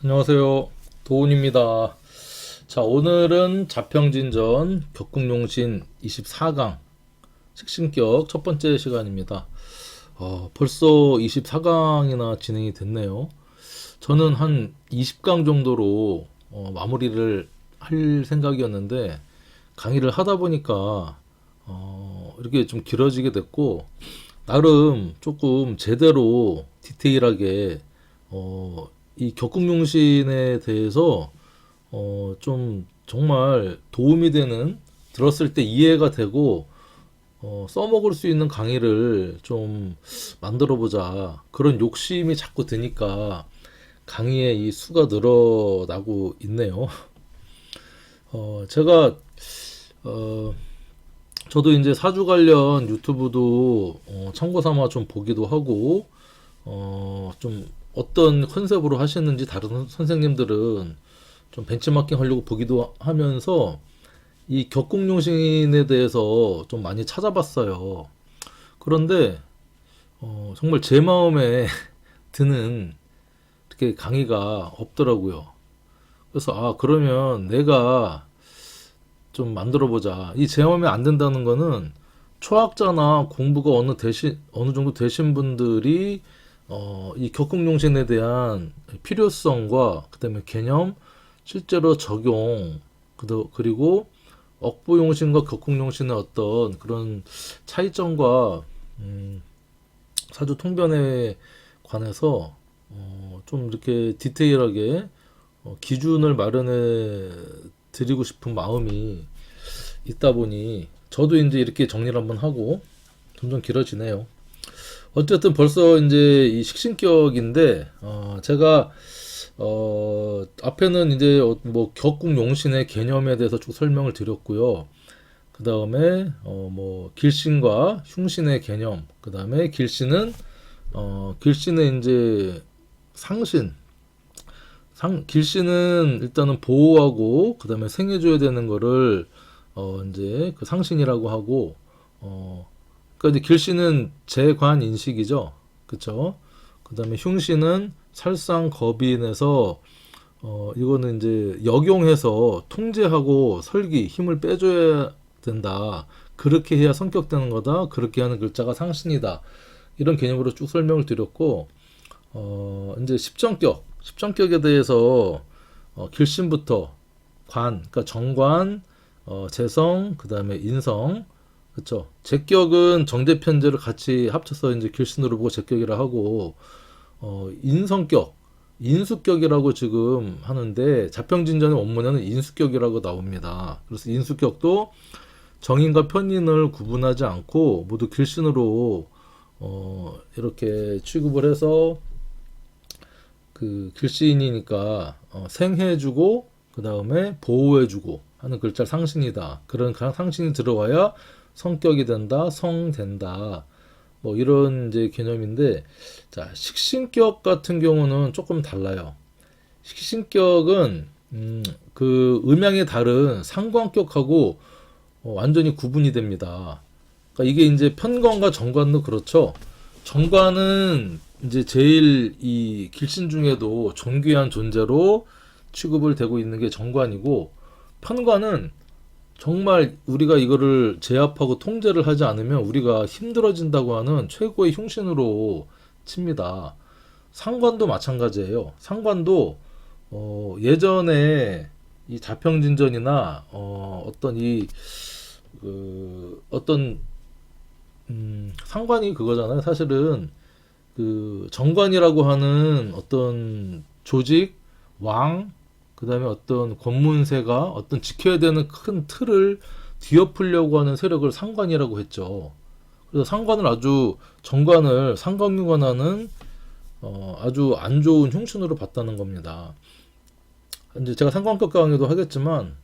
안녕하세요. 도훈입니다. 자, 오늘은 자평진전 격국용신 24강 식신격 첫 번째 시간입니다. 벌써 24강이나 진행이 됐네요. 저는 한 20강 정도로 마무리를 할 생각이었는데 강의를 하다 보니까 이렇게 좀 길어지게 됐고, 나름 조금 제대로 디테일하게 이 격국용신에 대해서 좀 정말 도움이 되는, 들었을 때 이해가 되고 써먹을 수 있는 강의를 좀 만들어 보자, 그런 욕심이 자꾸 드니까 강의의 이 수가 늘어나고 있네요. 제가 저도 이제 사주 관련 유튜브도 참고 삼아 좀 보기도 하고, 좀 어떤 컨셉으로 하시는지 다른 선생님들은 좀 벤치마킹 하려고 보기도 하면서 이 격국용신에 대해서 좀 많이 찾아봤어요. 그런데 정말 제 마음에 드는 이렇게 강의가 없더라고요. 그래서 그러면 내가 좀 만들어 보자. 이 제 마음에 안 든다는 거는 초학자나 공부가 어느 정도 되신 분들이 이 격국용신에 대한 필요성과 그다음에 개념, 실제로 적용, 그리고 억부용신과 격국용신의 어떤 그런 차이점과 사주 통변에 관해서 좀 이렇게 디테일하게 기준을 마련해 드리고 싶은 마음이 있다 보니 저도 이제 이렇게 정리를 한번 하고, 점점 길어지네요. 어쨌든 벌써 이제 이 식신격인데, 제가 앞에는 이제 뭐 격국용신의 개념에 대해서 쭉 설명을 드렸고요. 그 다음에 뭐 길신과 흉신의 개념, 그 다음에 길신의 이제 상신, 길신은 일단은 보호하고 그 다음에 생해줘야 되는 거를 이제 그 상신이라고 하고, 그러니까 이제 길신은 재관 인식이죠, 그쵸? 그 다음에 흉신은 살상 거빈에서 이거는 이제 역용해서 통제하고 설기, 힘을 빼줘야 된다. 그렇게 해야 성격되는 거다. 그렇게 하는 글자가 상신이다. 이런 개념으로 쭉 설명을 드렸고, 이제 십정격에 대해서 길신부터 그러니까 정관, 재성, 그 다음에 인성, 그쵸? 제격은 정제편제를 같이 합쳐서 이제 길신으로 보고 제격이라 하고, 인성격, 인수격이라고 지금 하는데 자평진전의 원문에는 인수격이라고 나옵니다. 그래서 인수격도 정인과 편인을 구분하지 않고 모두 길신으로 이렇게 취급을 해서, 그 길신이니까 생해주고 그 다음에 보호해주고 하는 글자 상신이다. 그런 상신이 들어와야 성격이 된다, 성된다. 뭐 이런 이제 개념인데, 자, 식신격 같은 경우는 조금 달라요. 식신격은 그 음양이 다른 상관격하고 완전히 구분이 됩니다. 그러니까 이게 이제 편관과 정관도 그렇죠. 정관은 이제 제일 이 길신 중에도 존귀한 존재로 취급을 되고 있는 게 정관이고, 편관은 정말 우리가 이거를 제압하고 통제를 하지 않으면 우리가 힘들어진다고 하는 최고의 흉신으로 칩니다. 상관도 마찬가지예요. 상관도 예전에 이 자평진전이나 어떤 어떤 상관이 그거잖아요. 사실은 그 정관이라고 하는 어떤 조직, 왕, 그 다음에 어떤 권문세가 어떤 지켜야 되는 큰 틀을 뒤엎으려고 하는 세력을 상관이라고 했죠. 그래서 정관을 상관유관하는 아주 안 좋은 흉신으로 봤다는 겁니다. 이제 제가 상관격 강의도 하겠지만,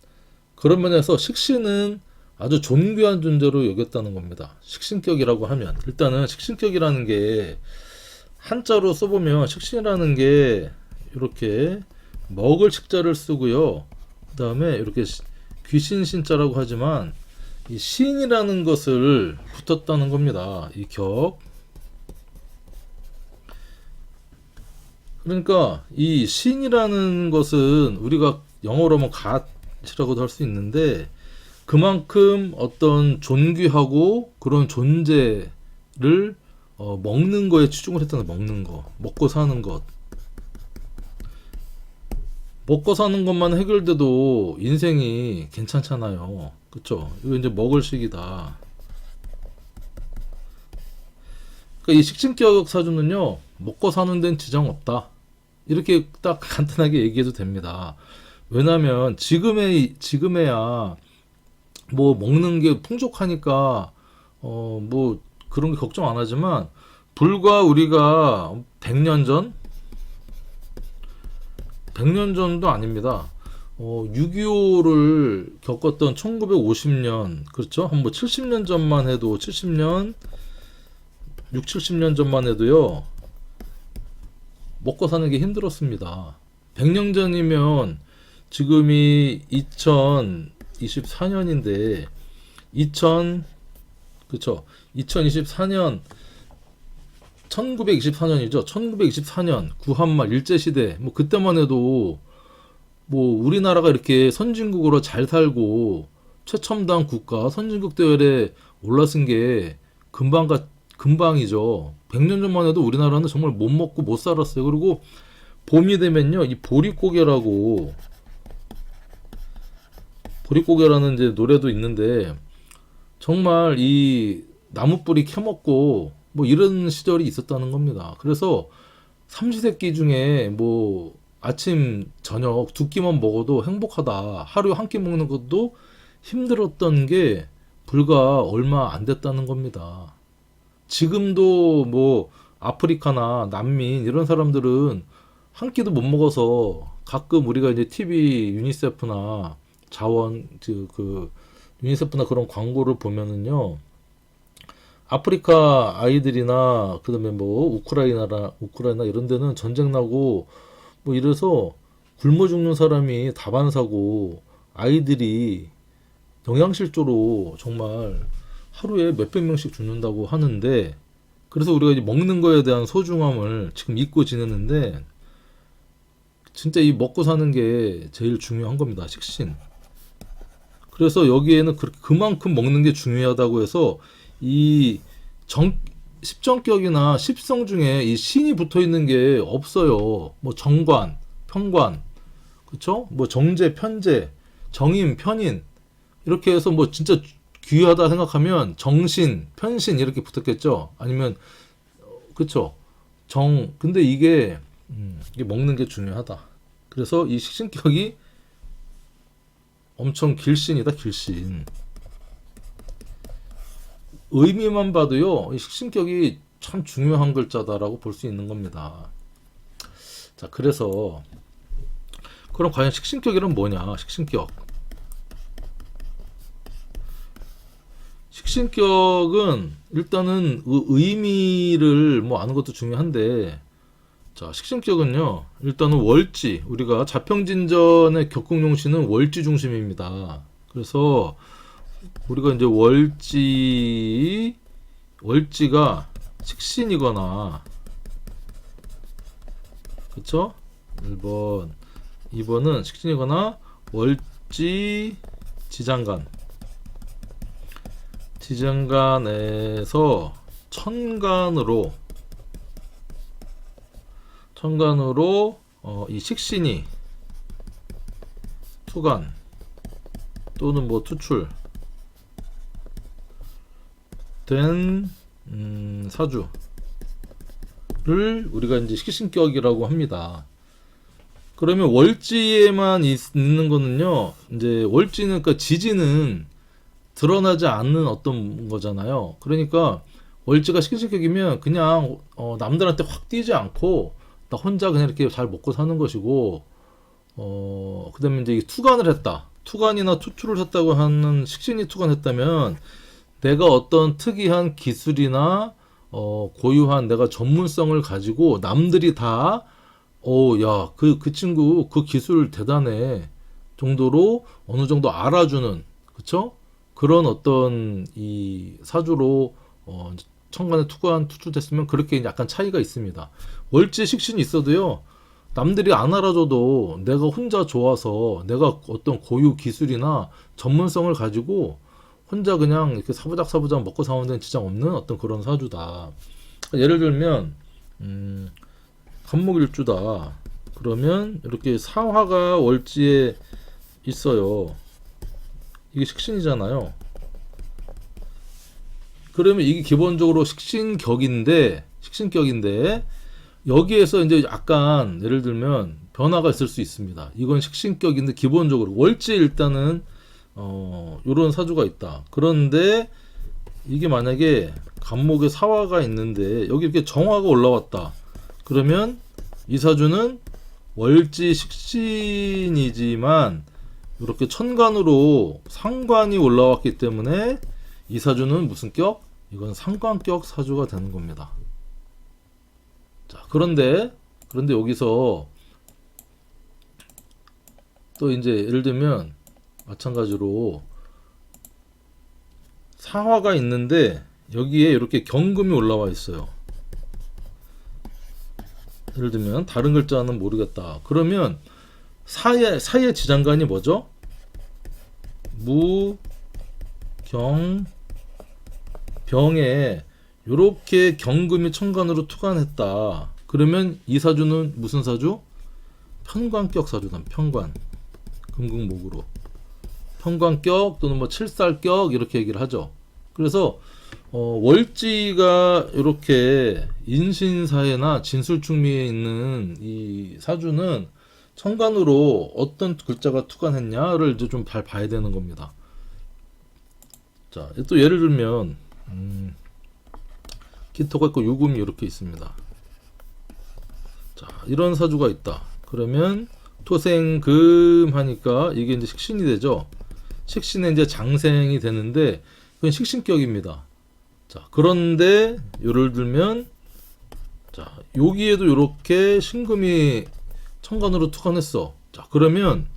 그런 면에서 식신은 아주 존귀한 존재로 여겼다는 겁니다. 식신격이라고 하면 일단은 식신격이라는 게 한자로 써보면 식신이라는 게 이렇게 먹을 식자를 쓰고요. 그 다음에 이렇게 귀신 신자라고 하지만 이 신이라는 것을 붙었다는 겁니다. 이 격. 그러니까 이 신이라는 것은 우리가 영어로 하면 God이라고도 할 수 있는데 그만큼 어떤 존귀하고 그런 존재를 먹는 거에 치중을 했다는 거야. 먹는 거, 먹고 사는 것. 먹고 사는 것만 해결돼도 인생이 괜찮잖아요. 그쵸? 이거 이제 먹을 시기다. 그러니까 이 식신격 사주는요, 먹고 사는 데는 지장 없다. 이렇게 딱 간단하게 얘기해도 됩니다. 왜냐면 지금에야 뭐 먹는 게 풍족하니까 뭐 그런 게 걱정 안 하지만 불과 우리가 100년 전, 100년 전도 아닙니다. 6.25를 겪었던 1950년, 그렇죠? 한 뭐 70년 전만 해도 70년, 6, 70년 전만 해도요. 먹고 사는 게 힘들었습니다. 100년 전이면 지금이 2024년인데 2000 그쵸? 2024년 1924년이죠. 1924년 구한말 일제시대 뭐 그때만 해도 뭐 우리나라가 이렇게 선진국으로 잘 살고 최첨단 국가 선진국 대열에 올라선 게 금방이죠. 100년 전만 해도 우리나라는 정말 못 먹고 못 살았어요. 그리고 봄이 되면요, 이 보릿고개라는 이제 노래도 있는데 정말 이 나무뿌리 캐먹고 뭐 이런 시절이 있었다는 겁니다. 그래서 삼시세끼 중에 뭐 아침 저녁 두 끼만 먹어도 행복하다. 하루 한 끼 먹는 것도 힘들었던 게 불과 얼마 안 됐다는 겁니다. 지금도 뭐 아프리카나 난민 이런 사람들은 한 끼도 못 먹어서 가끔 우리가 이제 TV 유니세프나 자원 그 유니세프나 그런 광고를 보면은요, 아프리카 아이들이나 그다음에 뭐 우크라이나 이런 데는 전쟁 나고 뭐 이래서 굶어 죽는 사람이 다반사고 아이들이 영양실조로 정말 하루에 몇백 명씩 죽는다고 하는데, 그래서 우리가 이제 먹는 거에 대한 소중함을 지금 잊고 지내는데 진짜 이 먹고 사는 게 제일 중요한 겁니다. 식신. 그래서 여기에는 그만큼 먹는 게 중요하다고 해서 이 십정격이나 십성 중에 이 신이 붙어 있는 게 없어요. 뭐 정관, 편관, 그쵸? 뭐 정제, 편제, 정인, 편인 이렇게 해서 뭐 진짜 귀하다 생각하면 정신, 편신 이렇게 붙었겠죠. 아니면 그쵸? 근데 이게 먹는 게 중요하다. 그래서 이 식신격이 엄청 길신이다, 길신. 의미만 봐도요, 이 식신격이 참 중요한 글자다라고 볼 수 있는 겁니다. 자, 그래서 그럼 과연 식신격이란 뭐냐? 식신격은 일단은 의미를 뭐 아는 것도 중요한데, 자, 식신격은요, 일단은 월지, 우리가 자평진전의 격국용신은 월지 중심입니다. 그래서 우리가 이제 월지가 식신이거나, 그쵸? 1번, 2번은 식신이거나 월지 지장간에서 천간으로 이 식신이 투간 또는 뭐 투출 된 사주를 우리가 이제 식신격이라고 합니다. 그러면 월지에만 있는 거는요, 이제 월지는 그러니까 지지는 드러나지 않는 어떤 거잖아요. 그러니까 월지가 식신격이면 그냥 남들한테 확 띄지 않고 나 혼자 그냥 이렇게 잘 먹고 사는 것이고, 그다음에 이제 투간을 했다. 투간이나 투출을 했다고 하는 식신이 투간했다면 내가 어떤 특이한 기술이나 고유한 내가 전문성을 가지고 남들이 다 야, 그 친구 그 기술 대단해 정도로 어느 정도 알아주는, 그쵸? 그런 어떤 이 사주로 천간에 투간 투출됐으면 그렇게 약간 차이가 있습니다. 월지 식신이 있어도요. 남들이 안 알아줘도 내가 혼자 좋아서 내가 어떤 고유 기술이나 전문성을 가지고 혼자 그냥 이렇게 사부작사부작 먹고 사는 데는 지장 없는 어떤 그런 사주다. 예를 들면 간목일주다. 그러면 이렇게 사화가 월지에 있어요. 이게 식신이잖아요. 그러면 이게 기본적으로 식신격인데 여기에서 이제 약간 예를 들면 변화가 있을 수 있습니다. 이건 식신격인데 기본적으로 월지에 일단은 요런 사주가 있다. 그런데 이게 만약에 간목에 사화가 있는데 여기 이렇게 정화가 올라왔다. 그러면 이 사주는 월지 식신이지만 이렇게 천간으로 상관이 올라왔기 때문에 이 사주는 무슨 격? 이건 상관격 사주가 되는 겁니다. 자, 그런데 여기서 또 이제 예를 들면 마찬가지로 사화가 있는데 여기에 이렇게 경금이 올라와 있어요. 예를 들면 다른 글자는 모르겠다. 그러면 사의 지장간이 뭐죠? 무, 경, 병에 요렇게 경금이 천간으로 투간했다. 그러면 이 사주는 무슨 사주? 편관격 사주다. 편관. 금극목으로. 편관격 또는 뭐 칠살격 이렇게 얘기를 하죠. 그래서 월지가 이렇게 인신사회나 진술충미에 있는 이 사주는 천간으로 어떤 글자가 투간했냐를 이제 좀 잘 봐야 되는 겁니다. 자, 또 예를 들면 기토가 있고 유금이 이렇게 있습니다. 자, 이런 사주가 있다. 그러면 토생금 하니까 이게 이제 식신이 되죠. 식신에 이제 장생이 되는데 그건 식신격입니다. 자, 그런데 예를 들면 자, 여기에도 이렇게 신금이 천간으로 투간했어. 자, 그러면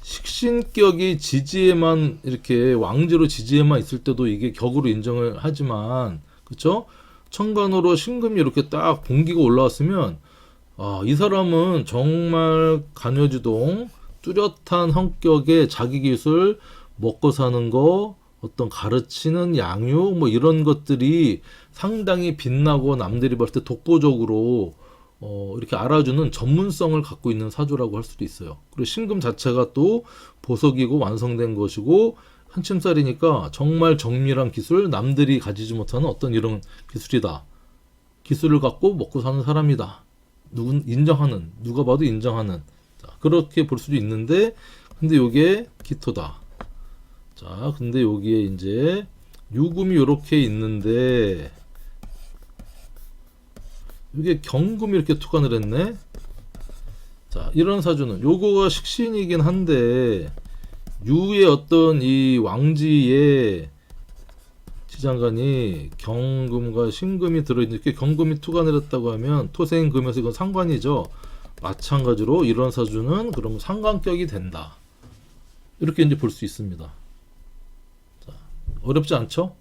식신격이 지지에만 이렇게 왕지로 지지에만 있을 때도 이게 격으로 인정을 하지만 그쵸? 천간으로 신금이 이렇게 딱 봉기가 올라왔으면 이 사람은 정말 간여지동 뚜렷한 성격의 자기 기술 먹고 사는 거 어떤 가르치는 양육 뭐 이런 것들이 상당히 빛나고 남들이 봤을 때 독보적으로 이렇게 알아주는 전문성을 갖고 있는 사주라고 할 수도 있어요. 그리고 신금 자체가 또 보석이고 완성된 것이고 한침살이니까 정말 정밀한 기술, 남들이 가지지 못하는 어떤 이런 기술이다. 기술을 갖고 먹고 사는 사람이다. 누가 봐도 인정하는. 자, 그렇게 볼 수도 있는데, 근데 요게 기토다. 자, 근데 여기에 이제 유금이 이렇게 있는데, 이게 경금이 이렇게 투간을 했네. 자, 이런 사주는 요거가 식신이긴 한데 유의 어떤 이 왕지의 지장간이 경금과 신금이 들어있는 이렇게 경금이 투간을 했다고 하면 토생금에서 이건 상관이죠. 마찬가지로 이런 사주는 그럼 상관격이 된다. 이렇게 이제 볼 수 있습니다. 자, 어렵지 않죠?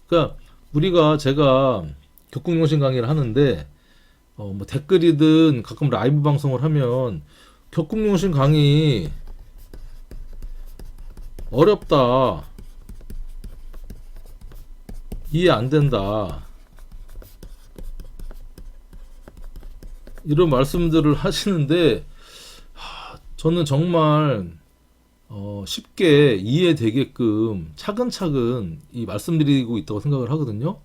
그러니까 제가 격국용신 강의를 하는데 뭐 댓글이든 가끔 라이브 방송을 하면 격국용신 강의 어렵다, 이해 안 된다, 이런 말씀들을 하시는데 저는 정말 쉽게 이해되게끔 차근차근 이 말씀드리고 있다고 생각을 하거든요.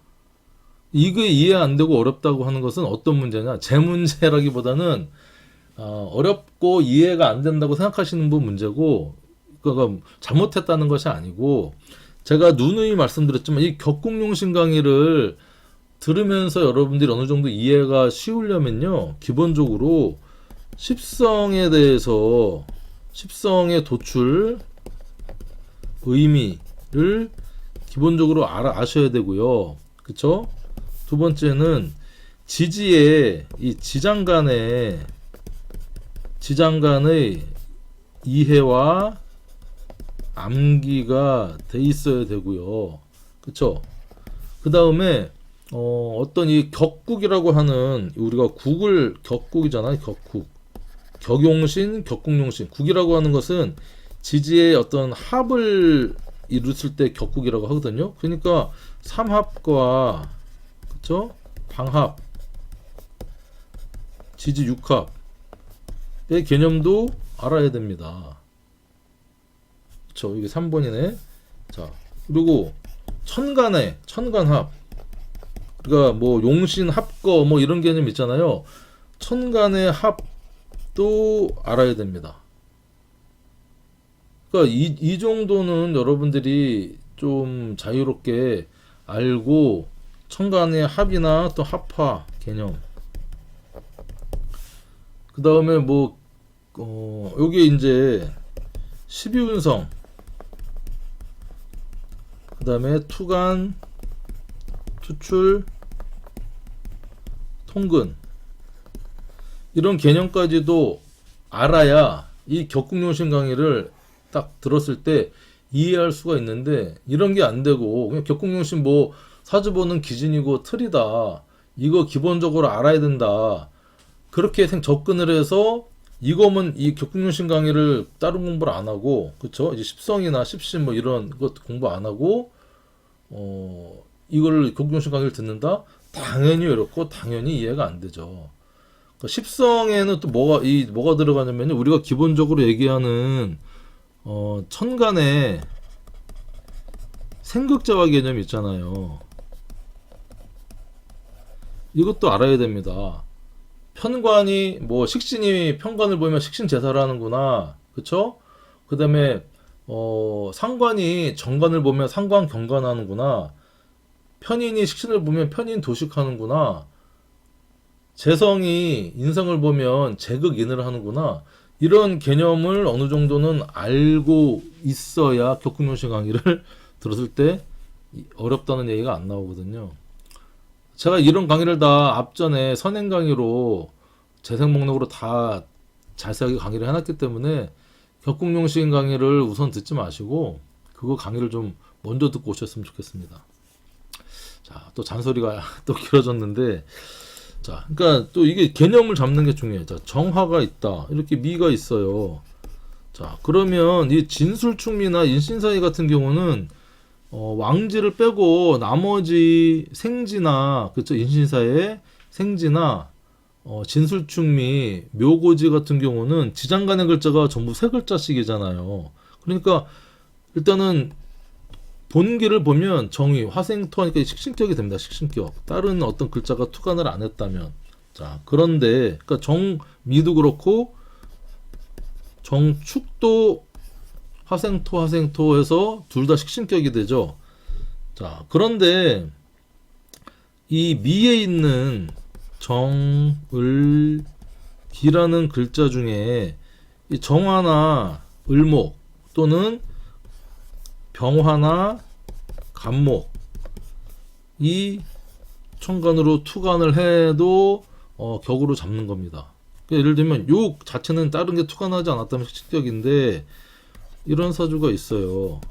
이게 이해 안 되고 어렵다고 하는 것은 어떤 문제냐? 제 문제라기보다는 어렵고 이해가 안 된다고 생각하시는 분 문제고, 그러니까 잘못했다는 것이 아니고, 제가 누누이 말씀드렸지만 이 격국용신 강의를 들으면서 여러분들이 어느 정도 이해가 쉬우려면요, 기본적으로 십성에 대해서, 십성의 도출 의미를 기본적으로 아셔야 되고요. 그쵸? 두 번째는 지지의 이 지장간의 이해와 암기가 돼 있어야 되고요. 그쵸? 그 다음에 어떤 이 격국이라고 하는 우리가 국을 격국이잖아요. 격국. 격용신, 격국용신. 국이라고 하는 것은 지지의 어떤 합을 이뤘을 때 격국이라고 하거든요. 그러니까 삼합과 그쵸? 방합, 지지 육합의 개념도 알아야 됩니다. 그쵸? 이게 3번이네. 자, 그리고 천간에, 천간합. 그러니까 뭐 용신, 합거 뭐 이런 개념 있잖아요. 천간의 합도 알아야 됩니다. 그러니까 이 정도는 여러분들이 좀 자유롭게 알고 천간의 합이나 또 합화 개념. 그 다음에 뭐 요게 이제 12운성. 그 다음에 투간, 투출, 통근. 이런 개념까지도 알아야 이 격국용신 강의를 딱 들었을 때 이해할 수가 있는데, 이런 게 안 되고 그냥 격국용신 뭐 사주보는 기준이고 틀이다, 이거 기본적으로 알아야 된다, 그렇게 접근을 해서 이거면 이 격국용신 강의를 다른 공부를 안 하고, 그쵸? 이제 십성이나 십신 뭐 이런 것 공부 안 하고 이걸 격국용신 강의를 듣는다? 당연히 어렵고 당연히 이해가 안 되죠. 그러니까 십성에는 또 뭐가 들어가냐면, 우리가 기본적으로 얘기하는 천간에 생극자화 개념이 있잖아요. 이것도 알아야 됩니다. 편관이 뭐 식신이 편관을 보면 식신 제사를 하는구나, 그쵸? 그 다음에 상관이 정관을 보면 상관 경관하는구나, 편인이 식신을 보면 편인 도식하는구나, 재성이 인성을 보면 재극인을 하는구나, 이런 개념을 어느 정도는 알고 있어야 격국용신 강의를 들었을 때 어렵다는 얘기가 안 나오거든요. 제가 이런 강의를 다 앞전에 선행 강의로 재생 목록으로 다 자세하게 강의를 해놨기 때문에 격국용신 강의를 우선 듣지 마시고 그거 강의를 좀 먼저 듣고 오셨으면 좋겠습니다. 자, 또 잔소리가 또 길어졌는데, 자, 그러니까 또 이게 개념을 잡는 게 중요해요. 자, 정화가 있다, 이렇게 미가 있어요. 자, 그러면 이 진술충미나 인신사이 같은 경우는 왕지를 빼고 나머지 생지나, 그쵸, 인신사의 생지나 진술충미, 묘고지 같은 경우는 지장간의 글자가 전부 세 글자씩이잖아요. 그러니까 일단은 본기를 보면 정의, 화생토하니까 식신격이 됩니다. 식신격. 다른 어떤 글자가 투간을 안 했다면. 자, 그런데 그러니까 정미도 그렇고 정축도 화생토 해서 둘 다 식신격이 되죠. 자, 그런데 이 미에 있는 정을기라는 글자 중에 이 정화나 을목 또는 병화나 간목, 이 천간으로 투간을 해도 격으로 잡는 겁니다. 그러니까 예를 들면 요 자체는 다른 게 투간하지 않았다면 식신격인데, 이런 사주가 있어요.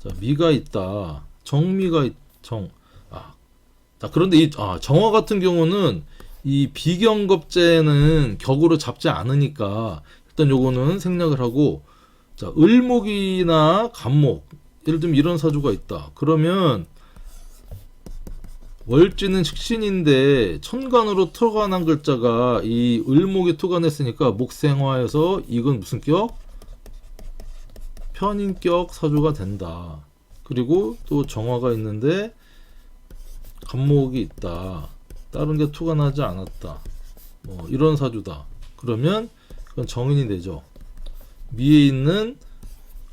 자, 미가 있다. 정미가 자, 그런데 이 정화 같은 경우는 이 비경겁제는 격으로 잡지 않으니까 일단 요거는 생략을 하고, 자, 을목이나 간목, 예를 들면 이런 사주가 있다. 그러면 월지는 식신인데 천간으로 투간한 글자가 이 을목이 투간했으니까 목생화해서 이건 무슨 격? 편인격 사주가 된다. 그리고 또 정화가 있는데 간목이 있다. 다른 게 투간하지 않았다. 이런 사주다. 그러면 그건 정인이 되죠. 미에 있는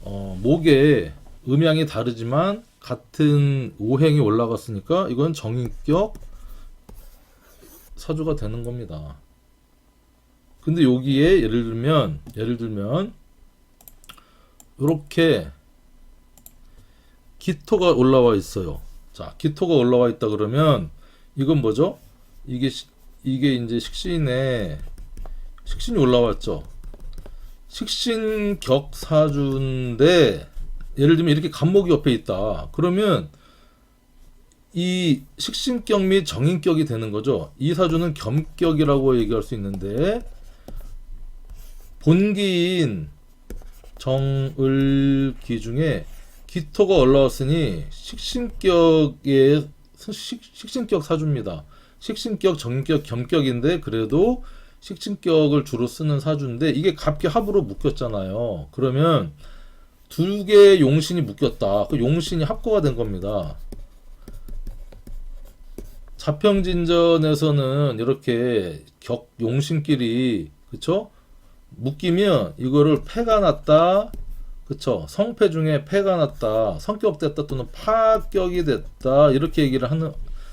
목에 음양이 다르지만 같은 오행이 올라갔으니까 이건 정인격 사주가 되는 겁니다. 근데 여기에 예를 들면 이렇게 기토가 올라와 있어요. 자, 기토가 올라와 있다 그러면 이건 뭐죠? 이게 이제 식신이 올라왔죠. 식신격 사주인데 예를 들면 이렇게 간목이 옆에 있다. 그러면 이 식신격 및 정인격이 되는 거죠. 이 사주는 겸격이라고 얘기할 수 있는데 본기인 정을기 중에 기토가 올라왔으니 식신격 사주입니다. 식신격, 정인격, 겸격인데 그래도 식신격을 주로 쓰는 사주인데 이게 갑기 합으로 묶였잖아요. 그러면 두 개의 용신이 묶였다. 그 용신이 합거가 된 겁니다. 자평진전에서는 이렇게 용신끼리 그쵸? 묶이면 이거를 패가 났다. 그쵸? 성패 중에 패가 났다. 성격됐다 또는 파격이 됐다. 이렇게 얘기를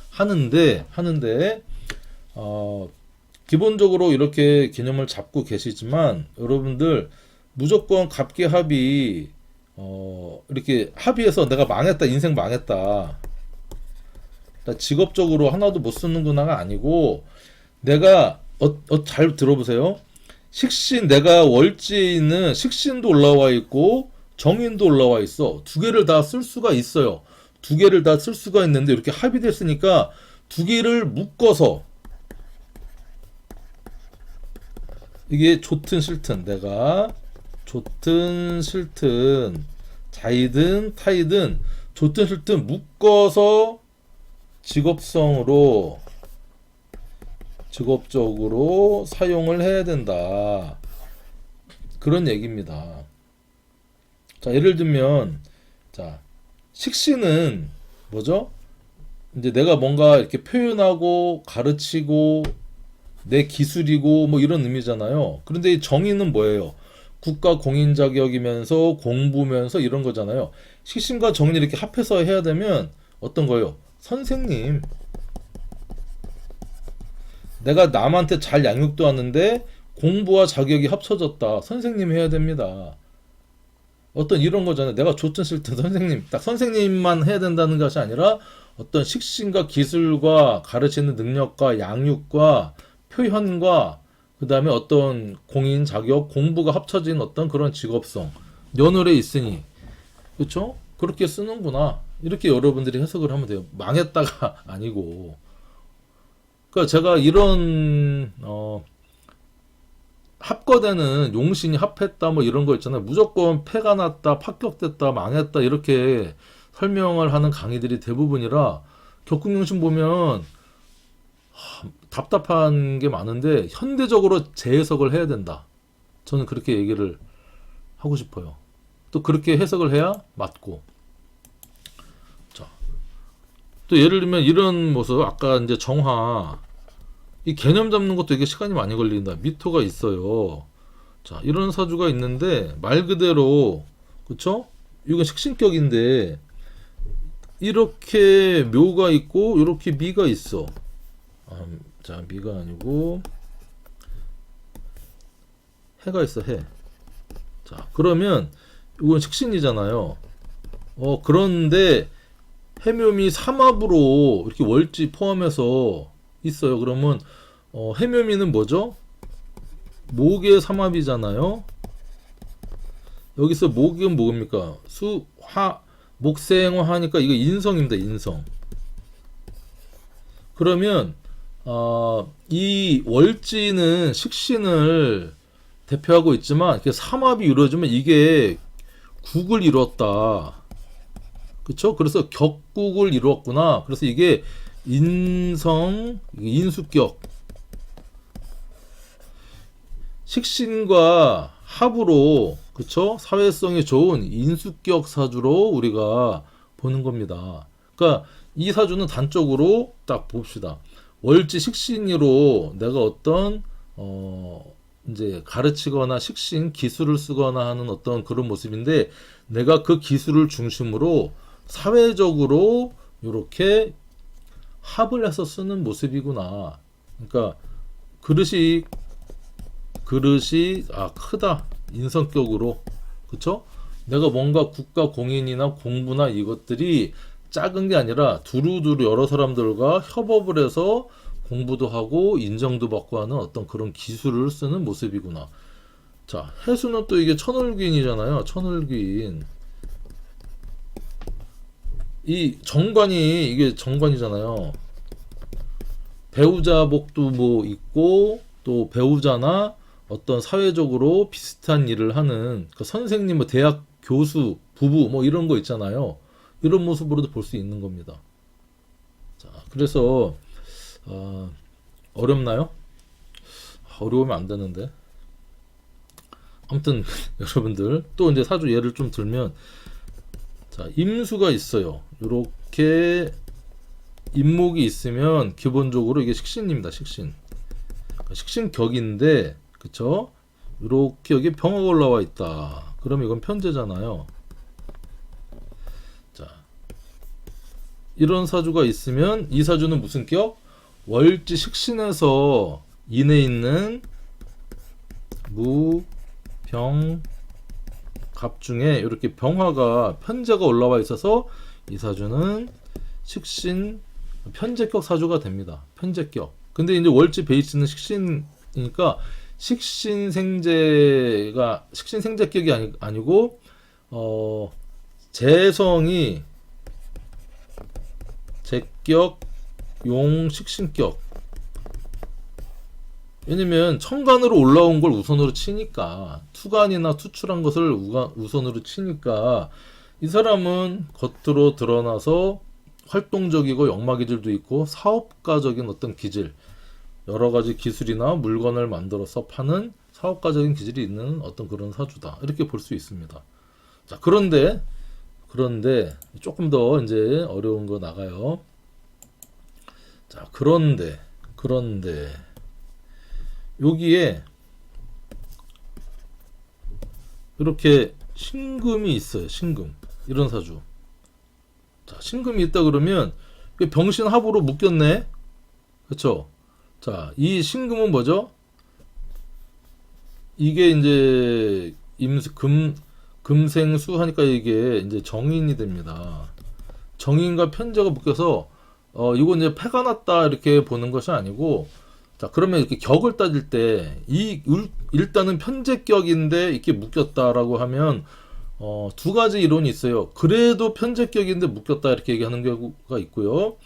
하는데 기본적으로 이렇게 개념을 잡고 계시지만 여러분들 무조건 갑기합이 이렇게 합의해서 내가 망했다, 인생 망했다, 직업적으로 하나도 못 쓰는구나가 아니고 내가 잘 들어보세요. 식신, 내가 월지에 있는 식신도 올라와 있고 정인도 올라와 있어. 두 개를 다 쓸 수가 있어요. 두 개를 다 쓸 수가 있는데 이렇게 합의됐으니까 두 개를 묶어서 이게 좋든 싫든 내가 좋든 싫든 자이든 타이든 좋든 싫든 묶어서 직업적으로 사용을 해야 된다. 그런 얘기입니다. 자, 예를 들면 자, 식신은 뭐죠? 이제 내가 뭔가 이렇게 표현하고 가르치고 내 기술이고 뭐 이런 의미잖아요. 그런데 이 정의는 뭐예요? 국가 공인 자격이면서 공부면서 이런 거잖아요. 식신과 정의 이렇게 합해서 해야 되면 어떤 거예요? 선생님. 내가 남한테 잘 양육도 하는데 공부와 자격이 합쳐졌다. 선생님 해야 됩니다. 어떤 이런 거잖아요. 내가 좋든 싫든 선생님, 딱 선생님만 해야 된다는 것이 아니라 어떤 식신과 기술과 가르치는 능력과 양육과 표현과 그 다음에 어떤 공인 자격, 공부가 합쳐진 어떤 그런 직업성, 연월에 있으니, 그렇죠? 그렇게 쓰는구나. 이렇게 여러분들이 해석을 하면 돼요. 망했다가 아니고. 그러니까 제가 이런 합거되는 용신이 합했다 뭐 이런 거 있잖아요. 무조건 패가 났다, 파격됐다, 망했다 이렇게 설명을 하는 강의들이 대부분이라 격국용신 보면 답답한 게 많은데 현대적으로 재해석을 해야 된다. 저는 그렇게 얘기를 하고 싶어요. 또 그렇게 해석을 해야 맞고. 자, 또 예를 들면 이런 모습, 아까 이제 정화, 이 개념 잡는 것도 이게 시간이 많이 걸린다. 미토가 있어요. 자, 이런 사주가 있는데 말 그대로 그쵸? 이건 식신격인데 이렇게 묘가 있고 이렇게 미가 있어. 자, 미가 아니고 해가 있어, 해. 자, 그러면 이건 식신이잖아요. 그런데 해묘미 삼합으로 이렇게 월지 포함해서 있어요. 그러면 해묘미는 뭐죠? 목의 삼합이잖아요. 여기서 목은 뭡니까? 목생화 하니까 이거 인성입니다. 인성. 그러면 이 월지는 식신을 대표하고 있지만 이렇게 삼합이 이루어지면 이게 국을 이뤘다. 그쵸? 그래서 격국을 이루었구나. 그래서 이게 인성, 인수격, 식신과 합으로 그쵸? 사회성이 좋은 인수격 사주로 우리가 보는 겁니다. 그러니까 이 사주는 단적으로 딱 봅시다. 월지 식신으로 내가 어떤 이제 가르치거나 식신 기술을 쓰거나 하는 어떤 그런 모습인데 내가 그 기술을 중심으로 사회적으로 이렇게 합을 해서 쓰는 모습이구나. 그러니까 그릇이 크다. 인성격으로. 그쵸? 내가 뭔가 국가 공인이나 공부나 이것들이 작은 게 아니라 두루두루 여러 사람들과 협업을 해서 공부도 하고 인정도 받고 하는 어떤 그런 기술을 쓰는 모습이구나. 자, 해수는 또 이게 천을귀인이잖아요. 천을귀인. 이 정관이 이게 정관이잖아요. 배우자복도 뭐 있고 또 배우자나 어떤 사회적으로 비슷한 일을 하는 그 선생님, 뭐 대학 교수, 부부 뭐 이런 거 있잖아요. 이런 모습으로도 볼 수 있는 겁니다. 자, 그래서 어렵나요? 어려우면 안 되는데. 아무튼 여러분들 또 이제 사주 예를 좀 들면, 자, 임수가 있어요. 요렇게 임목이 있으면 기본적으로 이게 식신입니다. 식신. 그러니까 식신격인데, 그쵸? 요렇게 여기 병화가 올라와 있다. 그럼 이건 편제잖아요. 자, 이런 사주가 있으면 이 사주는 무슨 격? 월지 식신에서 인해 있는 무, 병, 갑 중에 이렇게 병화가 편제가 올라와 있어서 이 사주는 식신 편제격 사주가 됩니다. 편제격. 근데 이제 월지 베이스는 식신이니까 식신생제격이 아니고 재성이 제격, 용, 식신격. 왜냐면 천간으로 올라온 걸 우선으로 치니까, 투간이나 투출한 것을 우선으로 치니까 이 사람은 겉으로 드러나서 활동적이고 역마기질도 있고 사업가적인 어떤 기질, 여러 가지 기술이나 물건을 만들어서 파는 사업가적인 기질이 있는 어떤 그런 사주다, 이렇게 볼 수 있습니다. 자, 그런데 조금 더 이제 어려운 거 나가요. 자, 그런데 여기에 이렇게 신금이 있어요. 신금. 이런 사주. 자, 신금이 있다 그러면 병신합으로 묶였네. 그쵸? 자, 이 신금은 뭐죠? 이게 이제 금생수 하니까 이게 이제 정인이 됩니다. 정인과 편제가 묶여서 이건 이제 패가 났다 이렇게 보는 것이 아니고, 자, 그러면 이렇게 격을 따질 때 일단은 편제격인데 이렇게 묶였다라고 하면 두 가지 이론이 있어요. 그래도 편제격인데 묶였다 이렇게 얘기하는 경우가 있고요.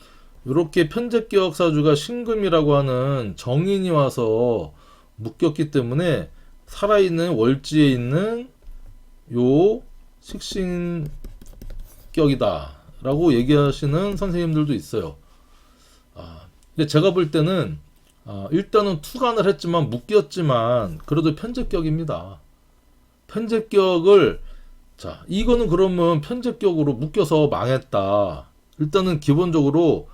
이렇게 편제격 사주가 신금이라고 하는 정인이 와서 묶였기 때문에 살아있는 월지에 있는 요 식신격이다 라고 얘기하시는 선생님들도 있어요. 근데 제가 볼 때는 일단은 투간을 했지만 묶였지만 그래도 편제격입니다. 편제격을, 자, 이거는 그러면 편제격으로 묶여서 망했다. 일단은 기본적으로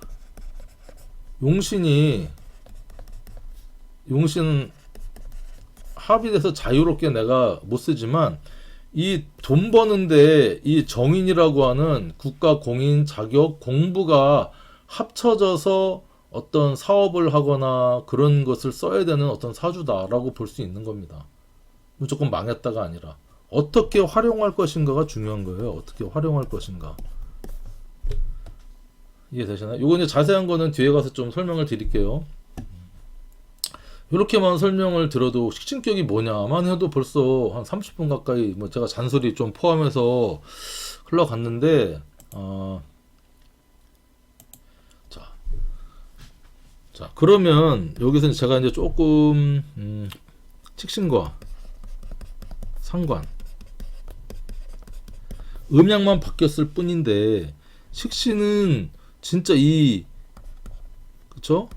용신 합이 돼서 자유롭게 내가 못 쓰지만 이 돈 버는데 이 정인이라고 하는 국가 공인 자격 공부가 합쳐져서 어떤 사업을 하거나 그런 것을 써야 되는 어떤 사주다라고 볼 수 있는 겁니다. 무조건 망했다가 아니라 어떻게 활용할 것인가가 중요한 거예요. 어떻게 활용할 것인가. 이해되시나요? 요거 이제 자세한 거는 뒤에 가서 좀 설명을 드릴게요. 이렇게만 설명을 들어도 식신격이 뭐냐만 해도 벌써 한 30분 가까이 뭐 제가 잔소리 좀 포함해서 흘러갔는데, 자, 그러면 여기서 제가 이제 조금 식신과 상관, 음양만 바뀌었을 뿐인데 식신은 진짜 그쵸?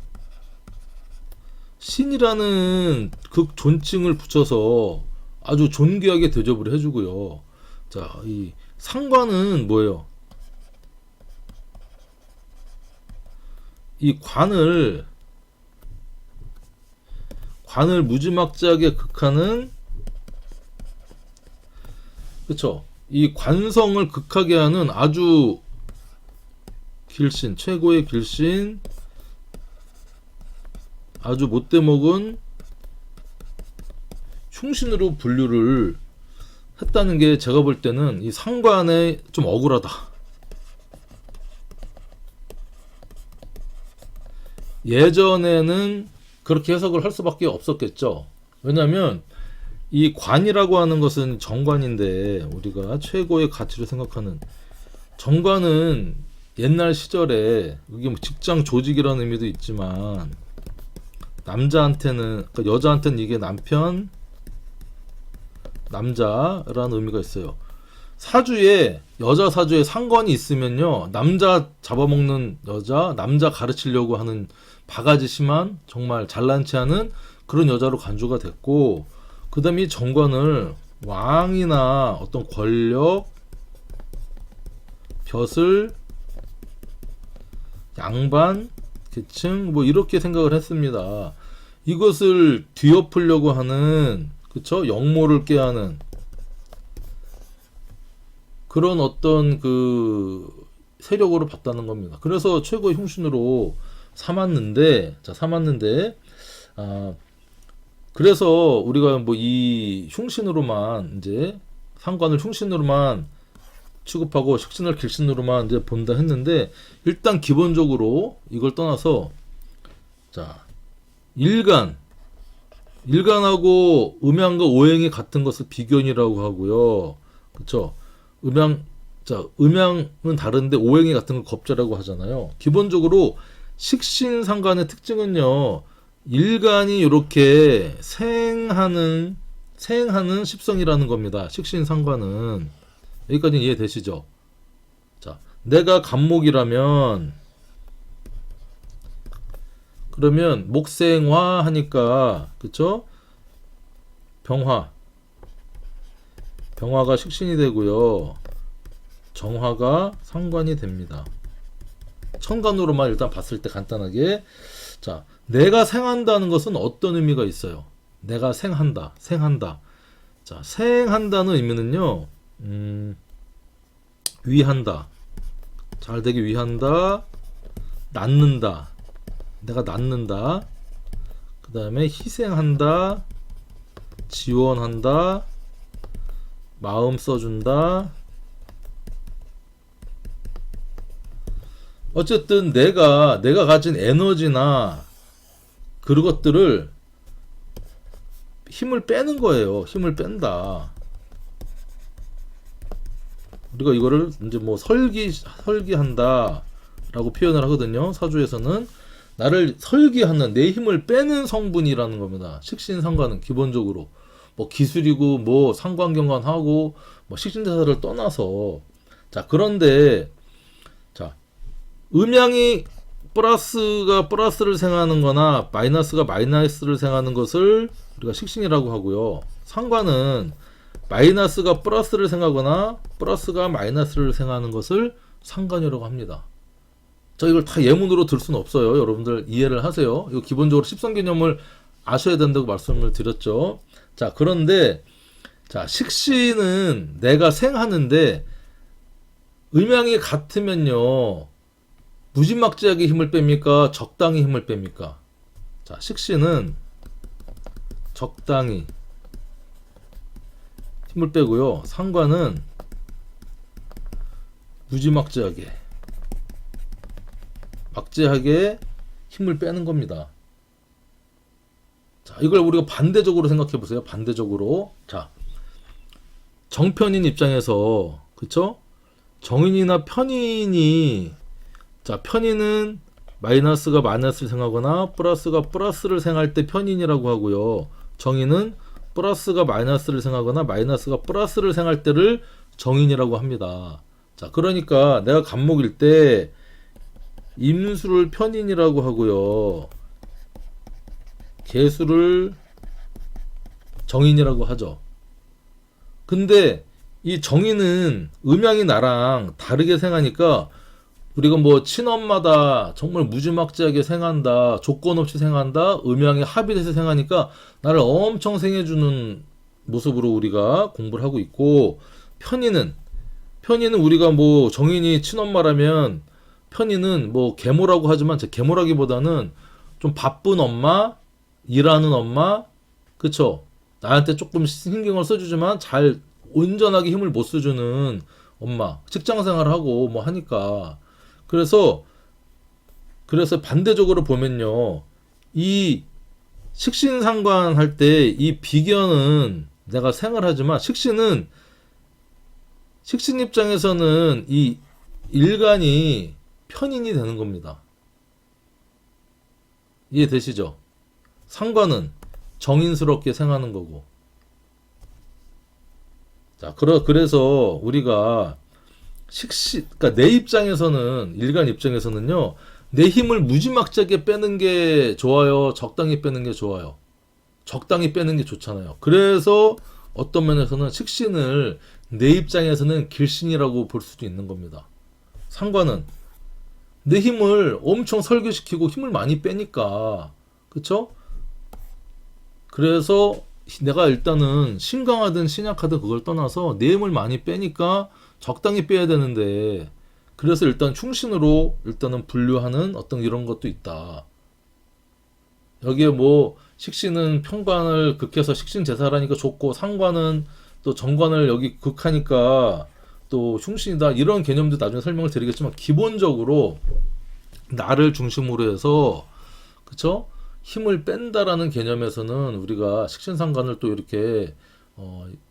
신이라는 그 존칭을 붙여서 아주 존귀하게 대접을 해주고요. 자, 이 상관은 뭐예요? 이 관을 무지막지하게 극하는, 그쵸? 이 관성을 극하게 하는 아주 길신, 최고의 길신, 아주 못돼먹은 흉신으로 분류를 했다는 게 제가 볼 때는 이 상관에 좀 억울하다. 예전에는 그렇게 해석을 할 수밖에 없었겠죠. 왜냐하면 이 관이라고 하는 것은 정관인데, 우리가 최고의 가치로 생각하는 정관은 옛날 시절에 이게 뭐 직장 조직이라는 의미도 있지만 남자한테는 그러니까 여자한테는 이게 남편 남자라는 의미가 있어요. 사주에 여자 사주에 상관이 있으면요 남자 잡아먹는 여자 남자 가르치려고 하는 바가지 심한 정말 잘난 체 하는 그런 여자로 간주가 됐고 그 다음에 이 정관을 왕이나 어떤 권력 벼슬 양반 계층 뭐 이렇게 생각을 했습니다. 이것을 뒤엎으려고 하는 그쵸 역모를 꾀하는 그런 어떤 그 세력으로 봤다는 겁니다. 그래서 최고의 흉신으로 삼았는데 그래서 우리가 뭐 이 흉신으로만 이제 상관을 흉신으로만 취급하고 식신을 길신으로만 이제 본다 했는데 일단 기본적으로 이걸 떠나서 자 일간하고 음양과 오행이 같은 것을 비견이라고 하고요. 그렇죠? 음양은 다른데 오행이 같은 걸 겁자라고 하잖아요. 기본적으로 식신상관의 특징은요. 일간이 이렇게 생하는 십성이라는 겁니다. 식신상관은 여기까지는 이해되시죠? 자, 내가 간목이라면 그러면 목생화 하니까 그쵸? 병화가 식신이 되고요. 정화가 상관이 됩니다. 천간으로만 일단 봤을 때 간단하게 자, 내가 생한다는 것은 어떤 의미가 있어요? 내가 생한다. 자, 생한다는 의미는요. 위한다. 잘 되게 위한다. 낳는다. 내가 낳는다. 그 다음에 희생한다. 지원한다. 마음 써준다. 어쨌든 내가 가진 에너지나 그런 것들을 힘을 빼는 거예요. 힘을 뺀다. 우리가 이거를 이제 뭐 설기한다 라고 표현을 하거든요. 사주에서는 나를 설기하는 내 힘을 빼는 성분이라는 겁니다. 식신상관은 기본적으로 뭐 기술이고 뭐 상관경관하고 뭐 식신대사를 떠나서 자 그런데 자 음양이 플러스가 플러스를 생하는 거나 마이너스가 마이너스를 생하는 것을 우리가 식신이라고 하고요. 상관은 마이너스가 플러스를 생하거나 플러스가 마이너스를 생하는 것을 상관이라고 합니다. 자 이걸 다 예문으로 들 수는 없어요. 여러분들 이해를 하세요. 이거 기본적으로 십성 개념을 아셔야 된다고 말씀을 드렸죠. 자 그런데 자 식신은 내가 생하는데 음양이 같으면요 무지막지하게 힘을 뺍니까? 적당히 힘을 뺍니까? 자 식신은 적당히 힘을 빼고요. 상관은 무지막지하게 막지하게 힘을 빼는 겁니다. 자, 이걸 우리가 반대적으로 생각해 보세요. 반대적으로. 자, 정편인 입장에서 그쵸? 정인이나 편인이 자, 편인은 마이너스가 마이너스를 생하거나 플러스가 플러스를 생할 때 편인이라고 하고요. 정인은 플러스가 마이너스를 생하거나 마이너스가 플러스를 생할 때를 정인이라고 합니다. 자, 그러니까 내가 간목일 때 임수를 편인이라고 하고요. 계수를 정인이라고 하죠. 근데 이 정인은 음양이 나랑 다르게 생하니까 우리가 뭐 친엄마다 정말 무지막지하게 생한다, 조건 없이 생한다, 음양이 합의돼서 생하니까 나를 엄청 생해주는 모습으로 우리가 공부를 하고 있고 편인은 우리가 뭐 정인이 친엄마라면 편인은 뭐 계모라고 하지만 제 계모라기보다는 좀 바쁜 엄마, 일하는 엄마, 그쵸? 나한테 조금 신경을 써주지만 잘 온전하게 힘을 못 써주는 엄마, 직장생활을 하고 뭐 하니까 그래서 반대적으로 보면요, 이 식신상관 할 때 이 비견은 내가 생활하지만 식신 입장에서는 이 일간이 편인이 되는 겁니다. 이해되시죠? 상관은 정인스럽게 생하는 거고. 자, 그래서 우리가 그러니까 내 입장에서는, 일간 입장에서는요, 내 힘을 무지막지하게 빼는 게 좋아요? 적당히 빼는 게 좋아요? 적당히 빼는 게 좋잖아요. 그래서 어떤 면에서는 식신을 내 입장에서는 길신이라고 볼 수도 있는 겁니다. 상관은 내 힘을 엄청 설계시키고 힘을 많이 빼니까, 그쵸? 그래서 내가 일단은 신강하든 신약하든 그걸 떠나서 내 힘을 많이 빼니까 적당히 빼야 되는데, 그래서 일단 충신으로 일단은 분류하는 어떤 이런 것도 있다. 여기에 뭐 식신은 편관을 극해서 식신 제사라니까 좋고, 상관은 또 정관을 여기 극하니까 또 흉신이다, 이런 개념도 나중에 설명을 드리겠지만, 기본적으로 나를 중심으로 해서, 그쵸? 힘을 뺀다라는 개념에서는 우리가 식신상관을 또 이렇게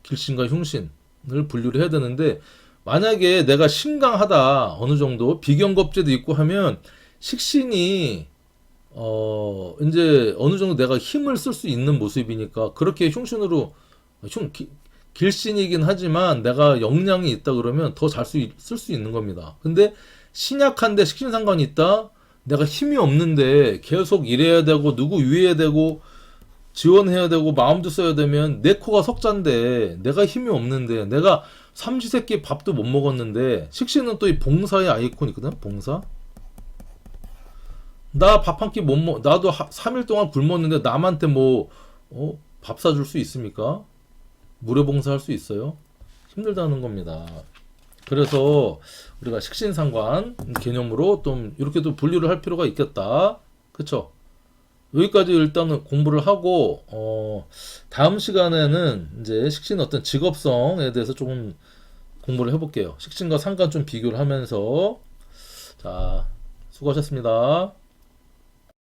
길신과 흉신을 분류를 해야 되는데, 만약에 내가 신강하다, 어느 정도 비경겁제도 있고 하면 식신이 이제 어느 정도 내가 힘을 쓸 수 있는 모습이니까, 그렇게 흉신으로 길신이긴 하지만 내가 역량이 있다 그러면 더 잘 쓸 수 있는 겁니다. 근데 신약한데 식신상관이 있다? 내가 힘이 없는데 계속 일해야 되고 누구 위해야 되고 지원해야 되고 마음도 써야 되면, 내 코가 석잔데 내가 힘이 없는데, 내가 삼시세끼 밥도 못 먹었는데, 식신은 또 이 봉사의 아이콘이거든. 봉사. 나 밥 한 끼 못 먹, 나도 3일 동안 굶었는데 남한테 뭐 밥 사줄 수 있습니까? 무료봉사할 수 있어요? 힘들다는 겁니다. 그래서 우리가 식신상관 개념으로 좀 이렇게도 분류를 할 필요가 있겠다. 그쵸? 여기까지 일단은 공부를 하고, 다음 시간에는 이제 식신 어떤 직업성에 대해서 조금 공부를 해볼게요. 식신과 상관 좀 비교를 하면서. 자, 수고하셨습니다.